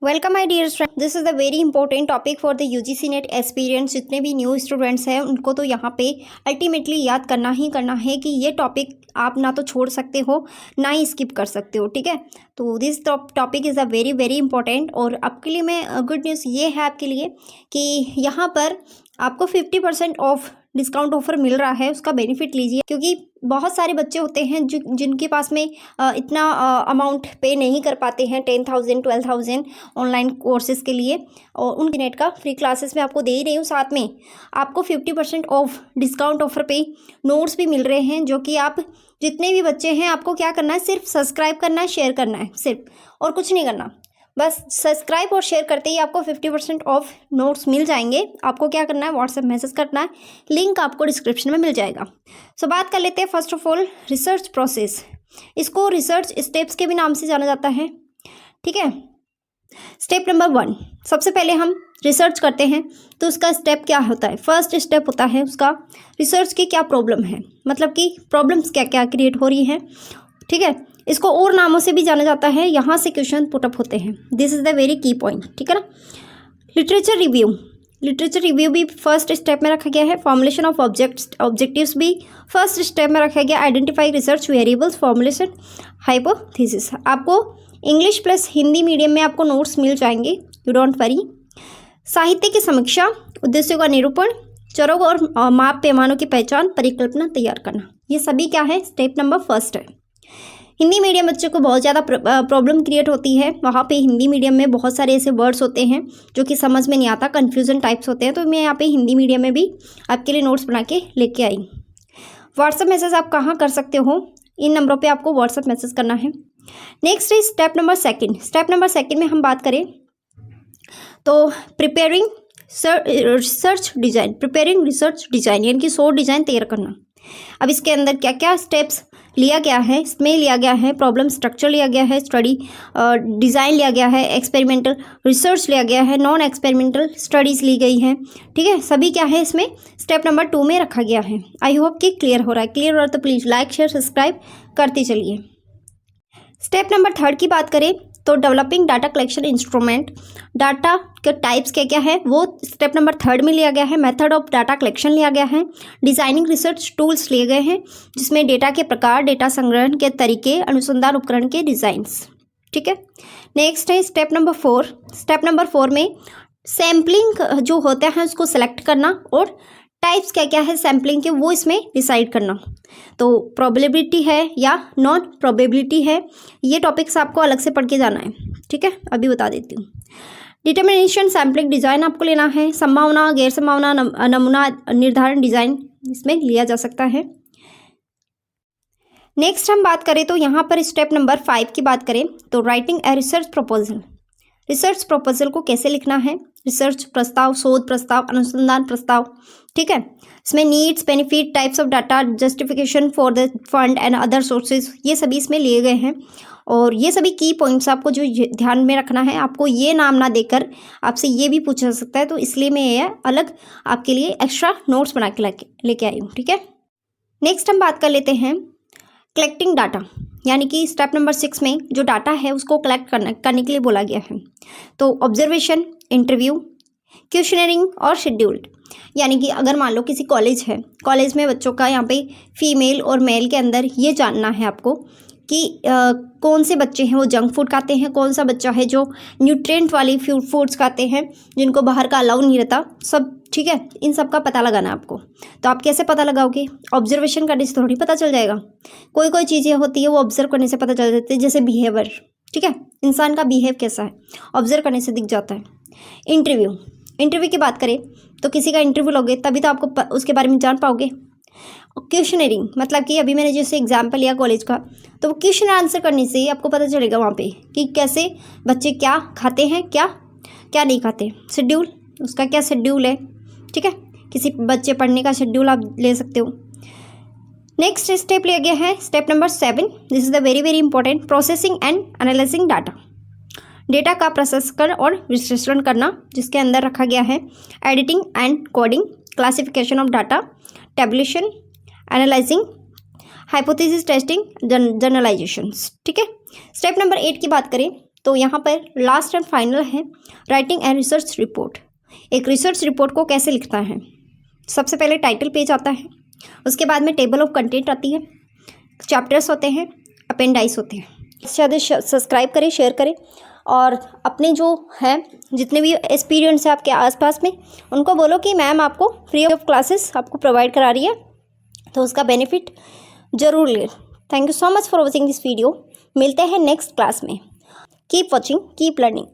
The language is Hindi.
Welcome my dear student, this is the very important topic for the UGC NET aspirants. जितने भी न्यू स्टूडेंट्स हैं उनको तो यहाँ पे अल्टीमेटली याद करना ही करना है कि ये टॉपिक आप ना तो छोड़ सकते हो ना ही स्किप कर सकते हो। ठीक है, तो this topic is a very very important. और आपके लिए मैं गुड न्यूज़ ये है आपके लिए कि यहाँ पर आपको 50% ऑफ डिस्काउंट ऑफर मिल रहा है, उसका बेनिफिट लीजिए। क्योंकि बहुत सारे बच्चे होते हैं जिनके पास में इतना अमाउंट पे नहीं कर पाते हैं 10,000 12,000 ऑनलाइन कोर्सेज़ के लिए, और उनके नेट का फ्री क्लासेस में आपको दे ही रही हूँ। साथ में आपको 50% ऑफ डिस्काउंट ऑफर पे नोट्स भी मिल रहे हैं, जो कि आप जितने भी बच्चे हैं आपको क्या करना है, सिर्फ सब्सक्राइब करना है, शेयर करना है सिर्फ, और कुछ नहीं करना। बस सब्सक्राइब और शेयर करते ही आपको 50% ऑफ नोट्स मिल जाएंगे। आपको क्या करना है, व्हाट्सएप मैसेज करना है, लिंक आपको डिस्क्रिप्शन में मिल जाएगा। सो बात कर लेते हैं first of all research process. इसको रिसर्च स्टेप्स के भी नाम से जाना जाता है। ठीक है, स्टेप नंबर 1, सबसे पहले हम रिसर्च करते हैं तो उसका स्टेप क्या होता है। फर्स्ट स्टेप होता है उसका रिसर्च की क्या प्रॉब्लम है, मतलब कि प्रॉब्लम्स क्या क्या क्रिएट हो रही हैं। ठीक है, इसको और नामों से भी जाना जाता है, यहाँ से क्वेश्चन पुटअप होते हैं। दिस इज़ द वेरी की पॉइंट। ठीक है ना। लिटरेचर रिव्यू भी फर्स्ट स्टेप में रखा गया है। फॉर्मुलेशन ऑफ ऑब्जेक्टिव्स भी फर्स्ट स्टेप में रखा गया। Identify research variables, formulation, hypothesis. आपको इंग्लिश प्लस हिंदी मीडियम में आपको नोट्स मिल जाएंगे, यू डोंट वरी। साहित्य की समीक्षा, उद्देश्यों का निरूपण, चरों और माप पैमानों की पहचान, परिकल्पना तैयार करना, ये सभी क्या है, स्टेप नंबर फर्स्ट है। हिंदी मीडियम बच्चों को बहुत ज़्यादा प्रॉब्लम क्रिएट होती है। वहाँ पे हिंदी मीडियम में बहुत सारे ऐसे वर्ड्स होते हैं जो कि समझ में नहीं आता, कन्फ्यूज़न टाइप्स होते हैं। तो मैं यहाँ पे हिंदी मीडियम में भी आपके लिए नोट्स बना के लेके आई। व्हाट्सएप मैसेज आप कहाँ कर सकते हो, इन नंबरों पे आपको व्हाट्सएप मैसेज करना है। Next is step number second. Step number second में हम बात करें तो प्रिपेयरिंग रिसर्च डिज़ाइन, यानी कि शॉर्ट डिज़ाइन तैयार करना। अब इसके अंदर क्या क्या स्टेप्स लिया गया है, इसमें लिया गया है प्रॉब्लम स्ट्रक्चर लिया गया है, स्टडी डिज़ाइन लिया गया है, एक्सपेरिमेंटल रिसर्च लिया गया है, नॉन एक्सपेरिमेंटल स्टडीज़ ली गई हैं। ठीक है, सभी क्या है इसमें स्टेप नंबर 2 में रखा गया है। आई होप कि क्लियर हो रहा है। क्लियर हो रहा है तो प्लीज़ लाइक शेयर सब्सक्राइब करते चलिए। स्टेप नंबर 3 की बात करें तो developing data collection instrument, data के टाइप्स क्या क्या है वो स्टेप नंबर 3 में लिया गया है। मेथड ऑफ डाटा कलेक्शन लिया गया है। डिज़ाइनिंग रिसर्च टूल्स लिए गए हैं, जिसमें डेटा के प्रकार, डेटा संग्रहण के तरीके, अनुसंधान उपकरण के डिज़ाइंस। ठीक है, नेक्स्ट है स्टेप नंबर 4। स्टेप नंबर 4 में सैम्पलिंग जो होता है उसको सेलेक्ट करना, और टाइप्स क्या क्या है सैम्पलिंग के वो इसमें डिसाइड करना। तो प्रोबेबिलिटी है या नॉन प्रोबेबिलिटी है, ये टॉपिक्स आपको अलग से पढ़ के जाना है। ठीक है, अभी बता देती हूँ। डिटर्मिनेशन सैम्पलिंग डिज़ाइन आपको लेना है। संभावना, गैर संभावना, नमूना निर्धारण डिज़ाइन इसमें लिया जा सकता है। नेक्स्ट हम बात करें तो यहाँ पर स्टेप नंबर 5 की बात करें तो writing a research proposal. Research proposal को कैसे लिखना है, रिसर्च प्रस्ताव, शोध प्रस्ताव, अनुसंधान प्रस्ताव। ठीक है, इसमें needs, benefit, types of data, justification for the fund and other sources, ये सभी इसमें लिए गए हैं। और ये सभी की पॉइंट्स आपको जो ध्यान में रखना है, आपको ये नाम ना देकर आपसे ये भी पूछा जा सकता है, तो इसलिए मैं ये अलग आपके लिए एक्स्ट्रा नोट्स बना के लेके आई हूँ। ठीक है, नेक्स्ट हम बात कर लेते हैं कलेक्टिंग डाटा, यानी कि स्टेप नंबर 6 में जो डाटा है उसको कलेक्ट करने के लिए बोला गया है। तो ऑब्जर्वेशन, इंटरव्यू, क्वेश्चनरिंग और शेड्यूल्ड, यानी कि अगर मान लो किसी कॉलेज है, कॉलेज में बच्चों का यहाँ पे फीमेल और मेल के अंदर ये जानना है आपको कि कौन से बच्चे हैं वो जंक फूड खाते हैं, कौन सा बच्चा है जो न्यूट्रिएंट वाली फूड्स खाते हैं, जिनको बाहर का अलाउ नहीं रहता, सब। ठीक है, इन सब का पता लगाना है आपको। तो आप कैसे पता लगाओगे, ऑब्जर्वेशन करने से थोड़ी पता चल जाएगा। कोई कोई चीज़ें होती है वो ऑब्जर्व करने से पता चल जाती है, जैसे बिहेवियर। ठीक है, इंसान का बिहेव कैसा है ऑब्जर्व करने से दिख जाता है। इंटरव्यू की बात करें तो किसी का इंटरव्यू लोगे तभी तो आपको उसके बारे में जान पाओगे। क्वेश्चनरिंग मतलब कि अभी मैंने जैसे एग्जाम्पल लिया कॉलेज का, तो वो क्वेश्चन आंसर करने से ही आपको पता चलेगा वहाँ पे कि कैसे बच्चे क्या खाते हैं, क्या क्या नहीं खाते। शेड्यूल, उसका क्या शेड्यूल है। ठीक है, किसी बच्चे पढ़ने का शेड्यूल आप ले सकते हो। नेक्स्ट स्टेप लिया गया है step number 7। This is the very very important, processing and analysing data. Data का प्रसंस्करण और विश्लेषण करना, जिसके अंदर रखा गया है editing and coding, classification of data, tabulation, analysing, hypothesis testing, generalisations. ठीक है, स्टेप नंबर 8 की बात करें तो यहाँ पर लास्ट एंड फाइनल है राइटिंग एंड रिसर्च रिपोर्ट। एक रिसर्च रिपोर्ट को कैसे लिखता है। सबसे पहले टाइटल पेज आता है, उसके बाद में टेबल ऑफ कंटेंट आती है, चैप्टर्स होते हैं, अपेंडाइज होते हैं। ज़्यादा सब्सक्राइब करें, शेयर करें और अपने जो हैं जितने भी एक्सपीरियंस है आपके आसपास में उनको बोलो कि मैम आपको फ्री ऑफ क्लासेस आपको प्रोवाइड करा रही है, तो उसका बेनिफिट ज़रूर लें। Thank you so much for watching this video. मिलते हैं नेक्स्ट क्लास में। Keep watching, keep learning.